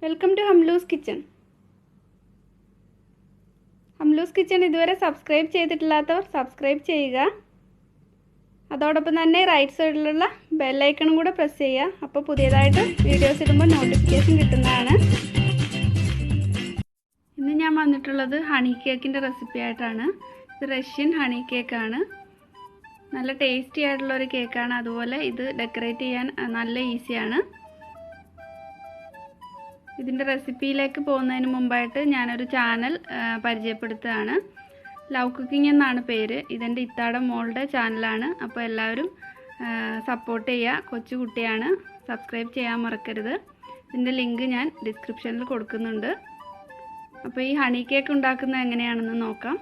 Welcome to ഹംലൂസ് kitchen. ഹംലൂസ് kitchen ഇതുവരെ സബ്സ്ക്രൈബ് ചെയ്തിട്ടില്ലാത്തവർ സബ്സ്ക്രൈബ് ചെയ്യുക. അതോടൊപ്പം തന്നെ റൈറ്റ് സൈഡിലുള്ള ബെല്ലൈക്കണും കൂടെ പ്രസ് ചെയ്യുക. അപ്പോൾ പുതിയതായിട്ട് വീഡിയോസ് ഇടുമ്പോൾ നോട്ടിഫിക്കേഷൻ കിട്ടുന്നതാണ്. ഇന്ന് ഞാൻ വന്നിട്ടുള്ളത് ഹണി കേക്കിൻ്റെ റെസിപ്പി ആയിട്ടാണ്. ഇത് റഷ്യൻ ഹണി കേക്കാണ്. നല്ല ടേസ്റ്റി ആയിട്ടുള്ളൊരു കേക്കാണ്. അതുപോലെ ഇത് ഡെക്കറേറ്റ് ചെയ്യാൻ നല്ല ഈസിയാണ്. ഇതിൻ്റെ റെസിപ്പിയിലേക്ക് പോകുന്നതിന് മുമ്പായിട്ട് ഞാനൊരു ചാനൽ പരിചയപ്പെടുത്തുകയാണ്. ലവ് കുക്കിംഗ് എന്നാണ് പേര്. ഇതെൻ്റെ ഇത്താടെ മോളുടെ ചാനലാണ്. അപ്പോൾ എല്ലാവരും സപ്പോർട്ട് ചെയ്യുക. കൊച്ചു കുട്ടിയാണ്, സബ്സ്ക്രൈബ് ചെയ്യാൻ മറക്കരുത്. ഇതിൻ്റെ ലിങ്ക് ഞാൻ ഡിസ്ക്രിപ്ഷനിൽ കൊടുക്കുന്നുണ്ട്. അപ്പോൾ ഈ ഹണി കേക്ക് ഉണ്ടാക്കുന്നത് എങ്ങനെയാണെന്ന് നോക്കാം.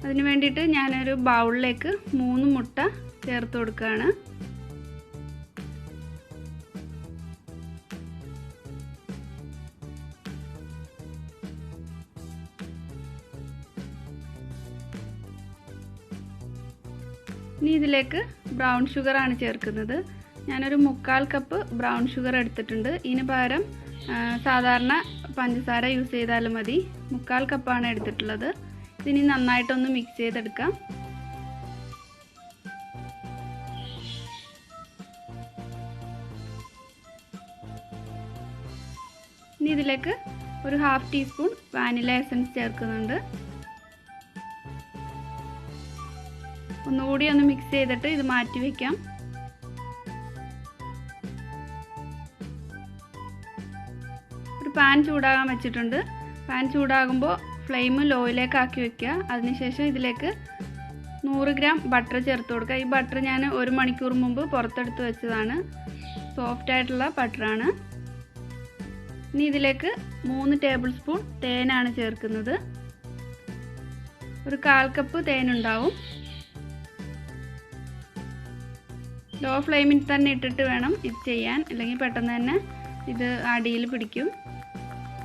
അതിന് വേണ്ടിയിട്ട് ഞാനൊരു ബൗളിലേക്ക് 3 മുട്ട ചേർത്ത് കൊടുക്കുകയാണ്. ഇനി ഇതിലേക്ക് ബ്രൗൺ ഷുഗറാണ് ചേർക്കുന്നത്. ഞാനൊരു 1/4 കപ്പ് ബ്രൗൺ ഷുഗർ എടുത്തിട്ടുണ്ട്. ഇതിന് പകരം സാധാരണ പഞ്ചസാര യൂസ് ചെയ്താലും മതി. 1/4 കപ്പാണ് എടുത്തിട്ടുള്ളത്. ഇതിനി നന്നായിട്ടൊന്ന് മിക്സ് ചെയ്തെടുക്കാം. ഇനി ഇതിലേക്ക് ഒരു 1/2 ടീസ്പൂൺ വാനില എസൻസ് ചേർക്കുന്നുണ്ട്. ഒന്നുകൂടി ഒന്ന് മിക്സ് ചെയ്തിട്ട് ഇത് മാറ്റി വയ്ക്കാം. ഒരു പാൻ ചൂടാകാൻ വെച്ചിട്ടുണ്ട്. പാൻ ചൂടാകുമ്പോൾ ഫ്ലെയിം ലോയിലേക്ക് ആക്കി വെക്കുക. അതിനുശേഷം ഇതിലേക്ക് 100 ഗ്രാം ബട്ടർ ചേർത്ത് കൊടുക്കുക. ഈ ബട്ടർ ഞാൻ 1 മണിക്കൂർ മുമ്പ് പുറത്തെടുത്ത് വെച്ചതാണ്. സോഫ്റ്റ് ആയിട്ടുള്ള ബട്ടറാണ്. ഇനി ഇതിലേക്ക് 3 ടേബിൾ സ്പൂൺ തേനാണ് ചേർക്കുന്നത്. ഒരു 1/4 കപ്പ് തേനുണ്ടാവും. ലോ ഫ്ലെയിമിൽ തന്നെ ഇട്ടിട്ട് വേണം ഇത് ചെയ്യാൻ, അല്ലെങ്കിൽ പെട്ടെന്ന് തന്നെ ഇത് അടിയിൽ പിടിക്കും.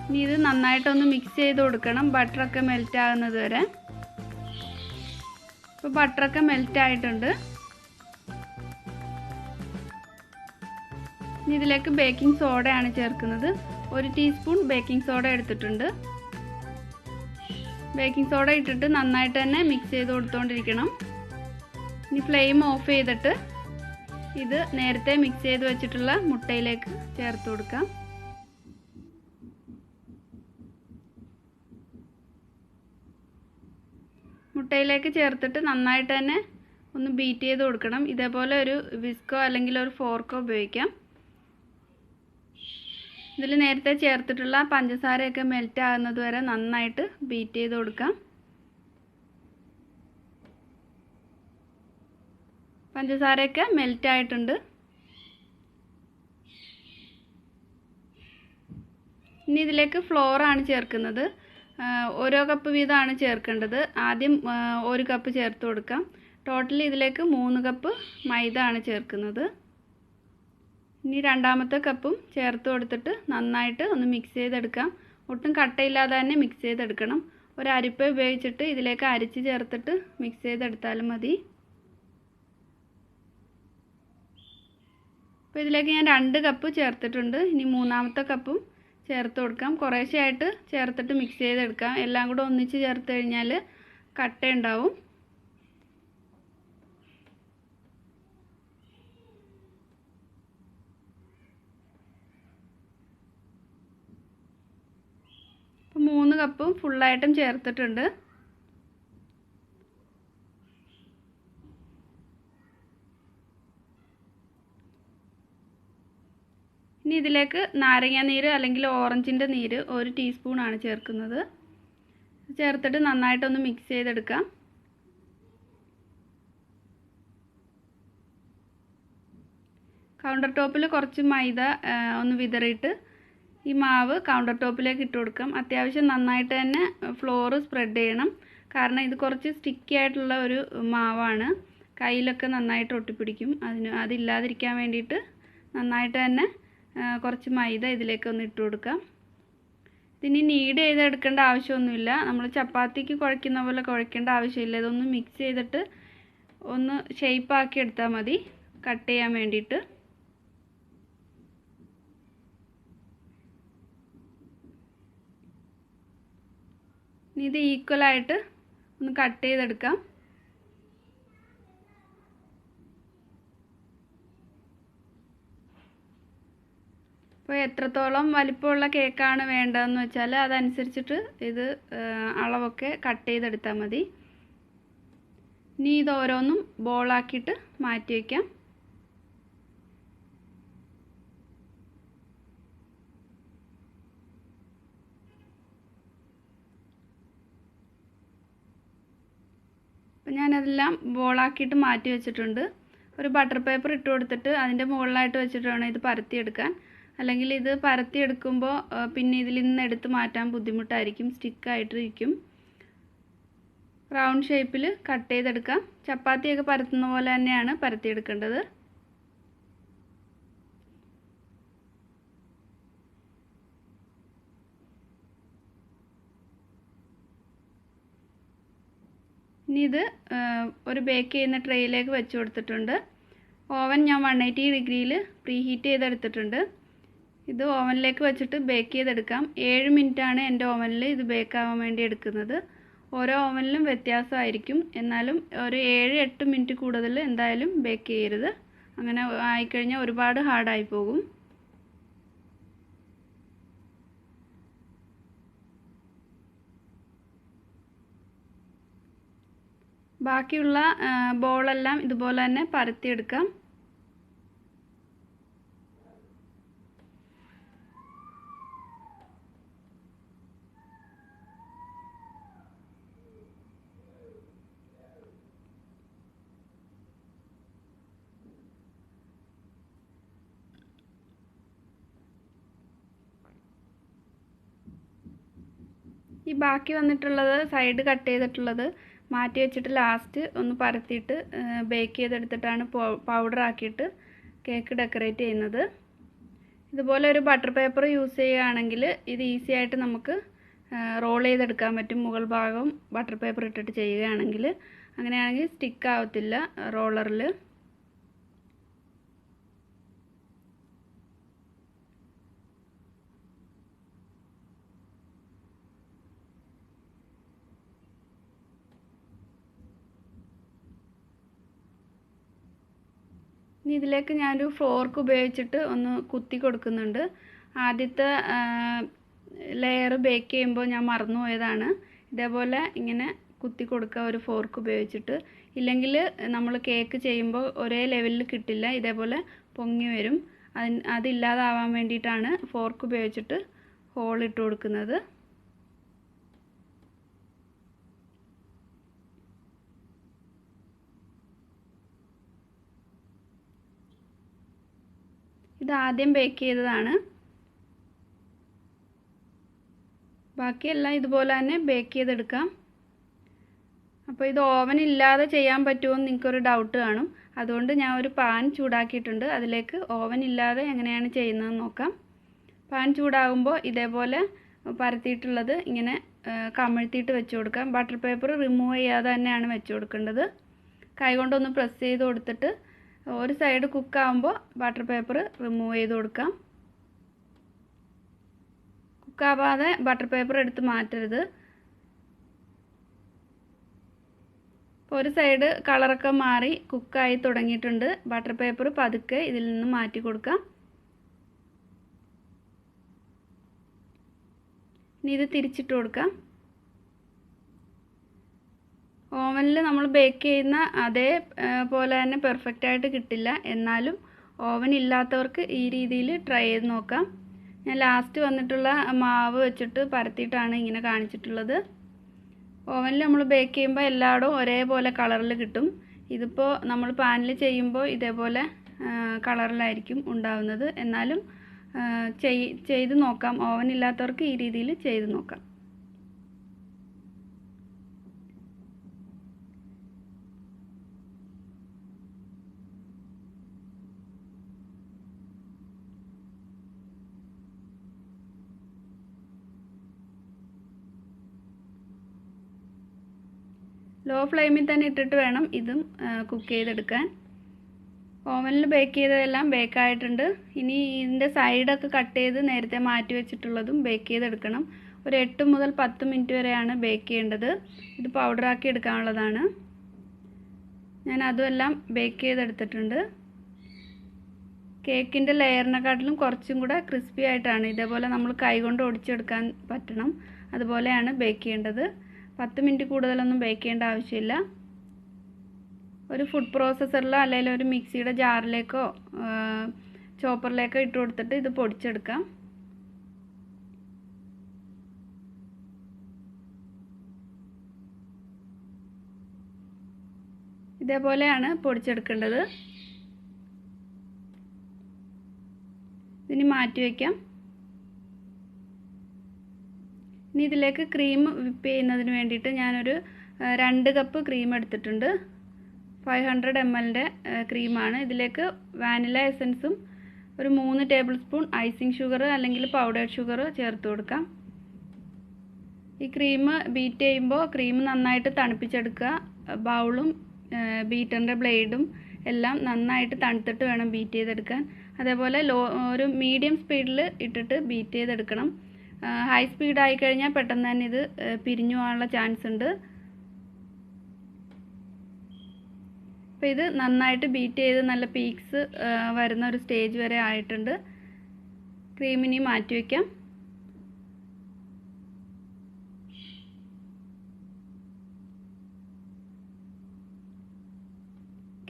ഇനി ഇത് നന്നായിട്ടൊന്ന് മിക്സ് ചെയ്ത് കൊടുക്കണം, ബട്ടറൊക്കെ മെൽറ്റ് ആകുന്നത് വരെ. ഇപ്പോൾ ബട്ടറൊക്കെ മെൽറ്റ് ആയിട്ടുണ്ട്. ഇനി ഇതിലേക്ക് ബേക്കിംഗ് സോഡയാണ് ചേർക്കുന്നത്. 1 ടീസ്പൂൺ ബേക്കിംഗ് സോഡ എടുത്തിട്ടുണ്ട്. ബേക്കിംഗ് സോഡ ഇട്ടിട്ട് നന്നായിട്ട് തന്നെ മിക്സ് ചെയ്ത് കൊടുത്തുകൊണ്ടിരിക്കണം. ഇനി ഫ്ലെയിം ഓഫ് ചെയ്തിട്ട് ഇത് നേരത്തെ മിക്സ് ചെയ്ത് വെച്ചിട്ടുള്ള മുട്ടയിലേക്ക് ചേർത്ത് കൊടുക്കാം. മുട്ടയിലേക്ക് ചേർത്തിട്ട് നന്നായിട്ട് തന്നെ ഒന്ന് ബീറ്റ് ചെയ്ത് കൊടുക്കണം. ഇതേപോലെ ഒരു വിസ്കോ അല്ലെങ്കിൽ ഒരു ഫോർക്കോ ഉപയോഗിക്കാം. ഇതിൽ നേരത്തെ ചേർത്തിട്ടുള്ള പഞ്ചസാരയൊക്കെ മെൽറ്റ് ആകുന്നത് വരെ നന്നായിട്ട് ബീറ്റ് ചെയ്ത് കൊടുക്കാം. പഞ്ചസാരയൊക്കെ മെൽറ്റ് ആയിട്ടുണ്ട്. ഇനി ഇതിലേക്ക് ഫ്ലോറാണ് ചേർക്കുന്നത്. ഓരോ കപ്പ് വീതമാണ് ചേർക്കേണ്ടത്. ആദ്യം 1 കപ്പ് ചേർത്ത് കൊടുക്കാം. ടോട്ടൽ ഇതിലേക്ക് 3 കപ്പ് മൈദ ആണ് ചേർക്കുന്നത്. ഇനി രണ്ടാമത്തെ കപ്പും ചേർത്ത് കൊടുത്തിട്ട് നന്നായിട്ട് ഒന്ന് മിക്സ് ചെയ്തെടുക്കാം. ഒട്ടും കട്ടയില്ലാതെ തന്നെ മിക്സ് ചെയ്തെടുക്കണം. ഒരു അരിപ്പ ഉപയോഗിച്ചിട്ട് ഇതിലേക്ക് അരിച്ച് ചേർത്തിട്ട് മിക്സ് ചെയ്തെടുത്താലും മതി. അപ്പോൾ ഇതിലേക്ക് ഞാൻ 2 കപ്പ് ചേർത്തിട്ടുണ്ട്. ഇനി മൂന്നാമത്തെ കപ്പും ചേർത്ത് കൊടുക്കാം. കുറേശ്ശെയായിട്ട് ചേർത്തിട്ട് മിക്സ് ചെയ്തെടുക്കാം. എല്ലാം കൂടെ ഒന്നിച്ച് ചേർത്ത് കഴിഞ്ഞാൽ കട്ടയുണ്ടാവും. അപ്പോൾ 3 കപ്പും ഫുള്ളായിട്ടും ചേർത്തിട്ടുണ്ട്. ഇനി ഇതിലേക്ക് നാരങ്ങ നീര് അല്ലെങ്കിൽ ഓറഞ്ചിൻ്റെ നീര് 1 ടീസ്പൂണാണ് ചേർക്കുന്നത്. ചേർത്തിട്ട് നന്നായിട്ടൊന്ന് മിക്സ് ചെയ്തെടുക്കാം. കൗണ്ടർ ടോപ്പിൽ കുറച്ച് മൈദ ഒന്ന് വിതറിയിട്ട് ഈ മാവ് കൗണ്ടർ ടോപ്പിലേക്ക് ഇട്ട് കൊടുക്കാം. അത്യാവശ്യം നന്നായിട്ട് തന്നെ ഫ്ലോർ സ്പ്രെഡ് ചെയ്യണം. കാരണം ഇത് കുറച്ച് സ്റ്റിക്കി ആയിട്ടുള്ള ഒരു മാവാണ്. കയ്യിലൊക്കെ നന്നായിട്ട് ഒട്ടിപ്പിടിക്കും. അതില്ലാതിരിക്കാൻ വേണ്ടിയിട്ട് നന്നായിട്ട് തന്നെ കുറച്ച് മൈദ ഇതിലേക്കൊന്ന് ഇട്ട് കൊടുക്കാം. ഇതിനി നീഡ് ചെയ്തെടുക്കേണ്ട ആവശ്യമൊന്നുമില്ല. നമ്മൾ ചപ്പാത്തിക്ക് കുഴയ്ക്കുന്ന പോലെ കുഴയ്ക്കേണ്ട ആവശ്യമില്ല. ഇതൊന്ന് മിക്സ് ചെയ്തിട്ട് ഒന്ന് ഷേപ്പാക്കി എടുത്താൽ മതി കട്ട് ചെയ്യാൻ വേണ്ടിയിട്ട്. ഇനി ഇത് ഈക്വലായിട്ട് ഒന്ന് കട്ട് ചെയ്തെടുക്കാം. അപ്പോൾ എത്രത്തോളം വലിപ്പമുള്ള കേക്കാണ് വേണ്ടതെന്ന് വെച്ചാൽ അതനുസരിച്ചിട്ട് ഇത് അളവൊക്കെ കട്ട് ചെയ്തെടുത്താൽ മതി. ഇനി ഇത് ഓരോന്നും ബോളാക്കിയിട്ട് മാറ്റി വയ്ക്കാം. അപ്പോൾ ഞാനതെല്ലാം ബോളാക്കിയിട്ട് മാറ്റി വെച്ചിട്ടുണ്ട്. ഒരു ബട്ടർ പേപ്പർ ഇട്ട് കൊടുത്തിട്ട് അതിൻ്റെ മുകളിലായിട്ട് വെച്ചിട്ട് വേണം ഇത് പരത്തിയെടുക്കാൻ. അല്ലെങ്കിൽ ഇത് പരത്തിയെടുക്കുമ്പോൾ പിന്നെ ഇതിൽ നിന്ന് എടുത്ത് മാറ്റാൻ ബുദ്ധിമുട്ടായിരിക്കും, സ്റ്റിക്കായിട്ടിരിക്കും. റൗണ്ട് ഷേപ്പിൽ കട്ട് ചെയ്തെടുക്കാം. ചപ്പാത്തിയൊക്കെ പരത്തുന്ന പോലെ തന്നെയാണ് പരത്തിയെടുക്കേണ്ടത്. ഇനി ഇത് ഒരു ബേക്ക് ചെയ്യുന്ന ട്രേയിലേക്ക് വെച്ച് കൊടുത്തിട്ടുണ്ട്. ഓവൻ ഞാൻ 180 ഡിഗ്രിയിൽ പ്രീ ഹീറ്റ് ചെയ്തെടുത്തിട്ടുണ്ട്. ഇത് ഓവനിലേക്ക് വെച്ചിട്ട് ബേക്ക് ചെയ്തെടുക്കാം. 7 മിനിറ്റാണ് എൻ്റെ ഓവനിൽ ഇത് ബേക്ക് ആവാൻ വേണ്ടി എടുക്കുന്നത്. ഓരോ ഓവനിലും വ്യത്യാസമായിരിക്കും. എന്നാലും ഒരു 7-8 മിനിറ്റ് കൂടുതൽ എന്തായാലും ബേക്ക് ചെയ്യരുത്. അങ്ങനെ ആയിക്കഴിഞ്ഞാൽ ഒരുപാട് ഹാർഡായി പോകും. ബാക്കിയുള്ള ബോളെല്ലാം ഇതുപോലെ തന്നെ പരത്തിയെടുക്കാം. ഈ ബാക്കി വന്നിട്ടുള്ളത് സൈഡ് കട്ട് ചെയ്തിട്ടുള്ളത് മാറ്റി വെച്ചിട്ട് ലാസ്റ്റ് ഒന്ന് പരത്തിയിട്ട് ബേക്ക് ചെയ്തെടുത്തിട്ടാണ് പൗഡർ ആക്കിയിട്ട് കേക്ക് ഡെക്കറേറ്റ് ചെയ്യുന്നത്. ഇതുപോലെ ഒരു ബട്ടർ പേപ്പർ യൂസ് ചെയ്യുകയാണെങ്കിൽ ഇത് ഈസി ആയിട്ട് നമുക്ക് റോൾ ചെയ്തെടുക്കാൻ പറ്റും. മുകൾ ഭാഗം ബട്ടർ പേപ്പർ ഇട്ടിട്ട് ചെയ്യുകയാണെങ്കിൽ അങ്ങനെയാണെങ്കിൽ സ്റ്റിക്ക് ആവത്തില്ല റോളറിൽ. ഇനി ഇതിലേക്ക് ഞാനൊരു ഫോർക്ക് ഉപയോഗിച്ചിട്ട് ഒന്ന് കുത്തി കൊടുക്കുന്നുണ്ട്. ആദ്യത്തെ ലെയർ ബേക്ക് ചെയ്യുമ്പോൾ ഞാൻ മറന്നുപോയതാണ്. ഇതേപോലെ ഇങ്ങനെ കുത്തി കൊടുക്കുക ഒരു ഫോർക്ക് ഉപയോഗിച്ചിട്ട്. ഇല്ലെങ്കിൽ നമ്മൾ കേക്ക് ചെയ്യുമ്പോൾ ഒരേ ലെവലിൽ കിട്ടില്ല, ഇതേപോലെ പൊങ്ങി വരും. അതില്ലാതാവാൻ വേണ്ടിയിട്ടാണ് ഫോർക്ക് ഉപയോഗിച്ചിട്ട് ഹോൾ ഇട്ട് കൊടുക്കുന്നത്. ഇത് ആദ്യം ബേക്ക് ചെയ്തതാണ്. ബാക്കിയെല്ലാം ഇതുപോലെ തന്നെ ബേക്ക് ചെയ്തെടുക്കാം. അപ്പോൾ ഇത് ഓവൻ ഇല്ലാതെ ചെയ്യാൻ പറ്റുമോ എന്ന് നിങ്ങൾക്കൊരു ഡൗട്ട് കാണും. അതുകൊണ്ട് ഞാൻ ഒരു പാൻ ചൂടാക്കിയിട്ടുണ്ട്. അതിലേക്ക് ഓവൻ ഇല്ലാതെ എങ്ങനെയാണ് ചെയ്യുന്നതെന്ന് നോക്കാം. പാൻ ചൂടാകുമ്പോൾ ഇതേപോലെ പരത്തിയിട്ടുള്ളത് ഇങ്ങനെ കമഴ്ത്തിയിട്ട് വെച്ച് കൊടുക്കാം. ബട്ടർ പേപ്പർ റിമൂവ് ചെയ്യാതെ തന്നെയാണ് വെച്ച് കൊടുക്കേണ്ടത്. കൈകൊണ്ടൊന്ന് പ്രസ് ചെയ്ത് കൊടുത്തിട്ട് ഒരു സൈഡ് കുക്കാകുമ്പോൾ ബട്ടർ പേപ്പർ റിമൂവ് ചെയ്ത് കൊടുക്കാം. കുക്കാവാതെ ബട്ടർ പേപ്പർ എടുത്ത് മാറ്റരുത്. ഇപ്പോൾ ഒരു സൈഡ് കളറൊക്കെ മാറി കുക്കായി തുടങ്ങിയിട്ടുണ്ട്. ബട്ടർ പേപ്പർ പതുക്കെ ഇതിൽ നിന്ന് മാറ്റി കൊടുക്കാം. ഇനി ഇത് തിരിച്ചിട്ട് കൊടുക്കാം. ഓവനിൽ നമ്മൾ ബേക്ക് ചെയ്യുന്ന അതേപോലെ തന്നെ പെർഫെക്റ്റ് ആയിട്ട് കിട്ടില്ല. എന്നാലും ഓവൻ ഇല്ലാത്തവർക്ക് ഈ രീതിയിൽ ട്രൈ ചെയ്ത് നോക്കാം. ഞാൻ ലാസ്റ്റ് വന്നിട്ടുള്ള മാവ് വെച്ചിട്ട് പരത്തിയിട്ടാണ് ഇങ്ങനെ കാണിച്ചിട്ടുള്ളത്. ഓവനിൽ നമ്മൾ ബേക്ക് ചെയ്യുമ്പോൾ എല്ലായിടവും ഒരേപോലെ കളറിൽ കിട്ടും. ഇതിപ്പോൾ നമ്മൾ പാനിൽ ചെയ്യുമ്പോൾ ഇതേപോലെ കളറിലായിരിക്കും ഉണ്ടാവുന്നത്. എന്നാലും ചെയ്ത് നോക്കാം. ഓവൻ ഇല്ലാത്തവർക്ക് ഈ രീതിയിൽ ചെയ്ത് നോക്കാം. ലോ ഫ്ലെയിമിൽ തന്നെ ഇട്ടിട്ട് വേണം ഇതും കുക്ക് ചെയ്തെടുക്കാൻ. ഓവനിൽ ബേക്ക് ചെയ്തതെല്ലാം ബേക്കായിട്ടുണ്ട്. ഇനി ഇതിൻ്റെ സൈഡൊക്കെ കട്ട് ചെയ്ത് നേരത്തെ മാറ്റി വെച്ചിട്ടുള്ളതും ബേക്ക് ചെയ്തെടുക്കണം. ഒരു 8 മുതൽ 10 മിനിറ്റ് വരെയാണ് ബേക്ക് ചെയ്യേണ്ടത്. ഇത് പൗഡറാക്കി എടുക്കാനുള്ളതാണ്. ഞാൻ അതുമെല്ലാം ബേക്ക് ചെയ്തെടുത്തിട്ടുണ്ട്. കേക്കിൻ്റെ ലെയറിനെക്കാട്ടിലും കുറച്ചും കൂടെ ക്രിസ്പി ആയിട്ടാണ്. ഇതേപോലെ നമ്മൾ കൈകൊണ്ട് ഒടിച്ചെടുക്കാൻ പറ്റണം. അതുപോലെയാണ് ബേക്ക് ചെയ്യേണ്ടത്. 10 മിനിറ്റ് കൂടുതലൊന്നും ബേക്ക് ചെയ്യേണ്ട ആവശ്യമില്ല. ഒരു ഫുഡ് പ്രോസസ്സറിലോ അല്ലെങ്കിൽ ഒരു മിക്സിയുടെ ജാറിലേക്കോ ചോപ്പറിലേക്കോ ഇട്ട് കൊടുത്തിട്ട് ഇത് പൊടിച്ചെടുക്കാം. ഇതേപോലെയാണ് പൊടിച്ചെടുക്കേണ്ടത്. ഇതിനി മാറ്റി വയ്ക്കാം. ഇനി ഇതിലേക്ക് ക്രീം വിപ്പ് ചെയ്യുന്നതിന് വേണ്ടിയിട്ട് ഞാനൊരു 2 കപ്പ് ക്രീം എടുത്തിട്ടുണ്ട്. 500 ml ക്രീമാണ്. ഇതിലേക്ക് വാനില എസൻസും ഒരു 3 ടേബിൾ സ്പൂൺ ഐസിങ് ഷുഗർ അല്ലെങ്കിൽ പൗഡേർഡ് ഷുഗർ ചേർത്ത് കൊടുക്കാം. ഈ ക്രീം ബീറ്റ് ചെയ്യുമ്പോൾ ക്രീം നന്നായിട്ട് തണുപ്പിച്ചെടുക്കുക. ബൗളും ബീറ്ററിൻ്റെ ബ്ലേഡും എല്ലാം നന്നായിട്ട് തണുത്തിട്ട് വേണം ബീറ്റ് ചെയ്തെടുക്കാൻ. അതേപോലെ ഒരു മീഡിയം സ്പീഡിൽ ഇട്ടിട്ട് ബീറ്റ് ചെയ്തെടുക്കണം. ഹൈ സ്പീഡ് ആയി കഴിഞ്ഞാൽ പെട്ടെന്ന് തന്നെ ഇത് പിരിഞ്ഞു പോകാനുള്ള ചാൻസ് ഉണ്ട്. അപ്പോൾ ഇത് നന്നായിട്ട് ബീറ്റ് ചെയ്ത് നല്ല പീക്സ് വരുന്ന ഒരു സ്റ്റേജ് വരെ ആയിട്ടുണ്ട്. ക്രീമിനി മാറ്റി വയ്ക്കാം.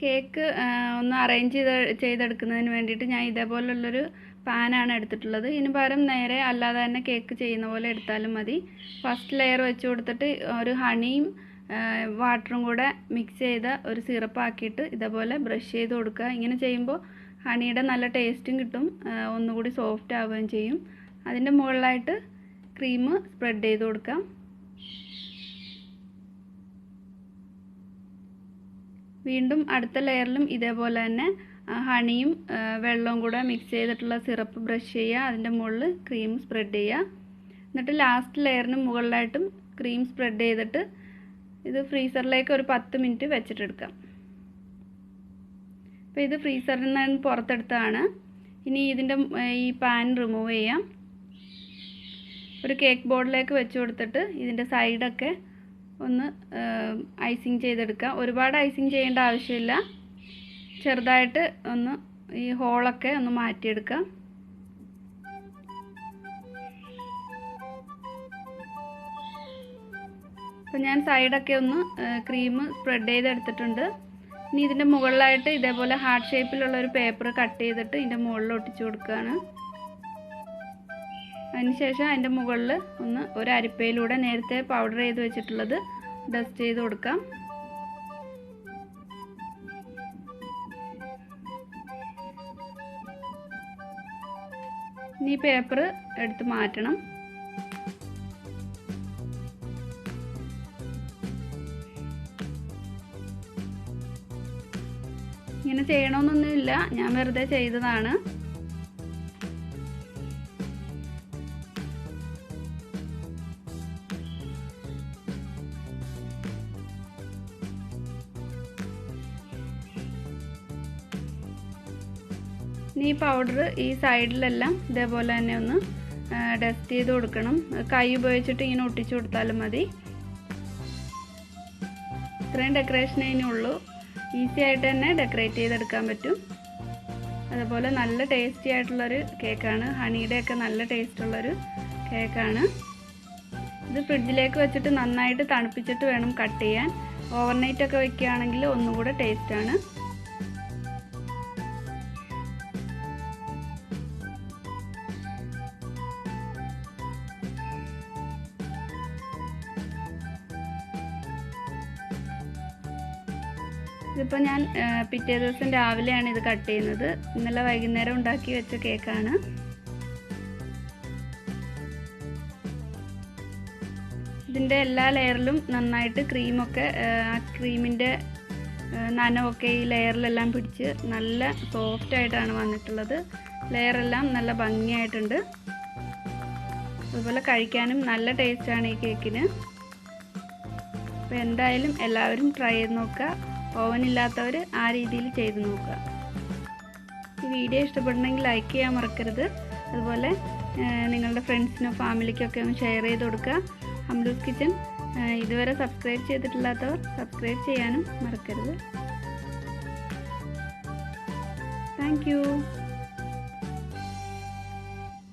കേക്ക് ഒന്ന് അറേഞ്ച് ചെയ്തെടുക്കുന്നതിന് വേണ്ടിയിട്ട് ഞാൻ ഇതേപോലുള്ളൊരു പാനാണ് എടുത്തിട്ടുള്ളത്. ഇതിന് പകരം നേരെ അല്ലാതെ തന്നെ കേക്ക് ചെയ്യുന്ന പോലെ എടുത്താലും മതി. ഫസ്റ്റ് ലെയർ വെച്ച് കൊടുത്തിട്ട് ഒരു ഹണിയും വാട്ടറും കൂടെ മിക്സ് ചെയ്ത ഒരു സിറപ്പ് ആക്കിയിട്ട് ഇതേപോലെ ബ്രഷ് ചെയ്ത് കൊടുക്കുക. ഇങ്ങനെ ചെയ്യുമ്പോൾ ഹണിയുടെ നല്ല ടേസ്റ്റും കിട്ടും, ഒന്നുകൂടി സോഫ്റ്റ് ആവുകയും ചെയ്യും. അതിൻ്റെ മുകളിലായിട്ട് ക്രീം സ്പ്രെഡ് ചെയ്ത് കൊടുക്കാം. വീണ്ടും അടുത്ത ലെയറിലും ഇതേപോലെ തന്നെ ഹണിയും വെള്ളവും കൂടെ മിക്സ് ചെയ്തിട്ടുള്ള സിറപ്പ് ബ്രഷ് ചെയ്യുക. അതിൻ്റെ മുകളിൽ ക്രീം സ്പ്രെഡ് ചെയ്യുക. എന്നിട്ട് ലാസ്റ്റ് ലെയറിന് മുകളിലായിട്ടും ക്രീം സ്പ്രെഡ് ചെയ്തിട്ട് ഇത് ഫ്രീസറിലേക്ക് ഒരു 10 മിനിറ്റ് വെച്ചിട്ടെടുക്കാം. അപ്പോൾ ഇത് ഫ്രീസറിൽ നിന്ന് പുറത്തെടുത്തതാണ്. ഇനി ഇതിൻ്റെ ഈ പാൻ റിമൂവ് ചെയ്യാം. ഒരു കേക്ക് ബോർഡിലേക്ക് വെച്ച് കൊടുത്തിട്ട് ഇതിൻ്റെ സൈഡൊക്കെ ഒന്ന് ഐസിങ് ചെയ്തെടുക്കുക. ഒരുപാട് ഐസിങ് ചെയ്യേണ്ട ആവശ്യമില്ല. ചെറുതായിട്ട് ഒന്ന് ഈ ഹോളൊക്കെ ഒന്ന് മാറ്റിയെടുക്കാം. അപ്പോൾ ഞാൻ സൈഡൊക്കെ ഒന്ന് ക്രീം സ്പ്രെഡ് ചെയ്തെടുത്തിട്ടുണ്ട്. ഇനി ഇതിൻ്റെ മുകളിലായിട്ട് ഇതേപോലെ ഹാർട്ട് ഷേപ്പിലുള്ള ഒരു പേപ്പർ കട്ട് ചെയ്തിട്ട് ഇതിൻ്റെ മുകളിൽ ഒട്ടിച്ചു കൊടുക്കുകയാണ്. അതിനുശേഷം അതിൻ്റെ മുകളിൽ ഒന്ന് ഒരു അരിപ്പയിലൂടെ നേരത്തെ പൗഡർ ചെയ്ത് വെച്ചിട്ടുള്ളത് ഡസ്റ്റ് ചെയ്ത് കൊടുക്കാം. ഇനി പേപ്പർ എടുത്ത് മാറ്റണം. ഇങ്ങനെ ചെയ്യണമെന്നൊന്നുമില്ല, ഞാൻ വെറുതെ ചെയ്തതാണ്. ഇനി ഈ പൗഡർ ഈ സൈഡിലെല്ലാം ഇതേപോലെ തന്നെ ഒന്ന് ഡസ്റ്റ് ചെയ്ത് കൊടുക്കണം. കൈ ഉപയോഗിച്ചിട്ട് ഇങ്ങനെ ഒട്ടിച്ചു കൊടുത്താലും മതി. ഇത്രയും ഡെക്കറേഷനേ ഇനിയുള്ളൂ. ഈസി ആയിട്ട് തന്നെ ഡെക്കറേറ്റ് ചെയ്തെടുക്കാൻ പറ്റും. അതുപോലെ നല്ല ടേസ്റ്റി ആയിട്ടുള്ളൊരു കേക്കാണ്. ഹണിയുടെയൊക്കെ നല്ല ടേസ്റ്റുള്ളൊരു കേക്കാണ്. ഇത് ഫ്രിഡ്ജിലേക്ക് വെച്ചിട്ട് നന്നായിട്ട് തണുപ്പിച്ചിട്ട് വേണം കട്ട് ചെയ്യാൻ. ഓവർനൈറ്റൊക്കെ വെക്കുകയാണെങ്കിൽ ഒന്നും കൂടെ ടേസ്റ്റാണ്. ഇതിപ്പോൾ ഞാൻ പിറ്റേ ദിവസം രാവിലെയാണ് ഇത് കട്ട് ചെയ്യുന്നത്. ഇന്നലെ വൈകുന്നേരം ഉണ്ടാക്കി വെച്ച കേക്കാണ്. ഇതിൻ്റെ എല്ലാ ലെയറിലും നന്നായിട്ട് ക്രീമൊക്കെ ക്രീമിൻ്റെ നനവൊക്കെ ഈ ലെയറിലെല്ലാം പിടിച്ച് നല്ല സോഫ്റ്റായിട്ടാണ് വന്നിട്ടുള്ളത്. ലെയറെല്ലാം നല്ല ഭംഗിയായിട്ടുണ്ട്. അതുപോലെ കഴിക്കാനും നല്ല ടേസ്റ്റാണ് ഈ കേക്കിന്. അപ്പോൾ എന്തായാലും എല്ലാവരും ട്രൈ ചെയ്ത് നോക്കുക. ഓവനില്ലാത്തവർ ആ രീതിയിൽ ചെയ്ത് നോക്കുക. ഈ വീഡിയോ ഇഷ്ടപ്പെടണമെങ്കിൽ ലൈക്ക് ചെയ്യാൻ മറക്കരുത്. അതുപോലെ നിങ്ങളുടെ ഫ്രണ്ട്സിനോ ഫാമിലിക്കൊക്കെ ഒന്ന് ഷെയർ ചെയ്ത് കൊടുക്കുക. ഹംലൂസ് കിച്ചൺ ഇതുവരെ സബ്സ്ക്രൈബ് ചെയ്തിട്ടില്ലാത്തവർ സബ്സ്ക്രൈബ് ചെയ്യാനും മറക്കരുത്. Thank you.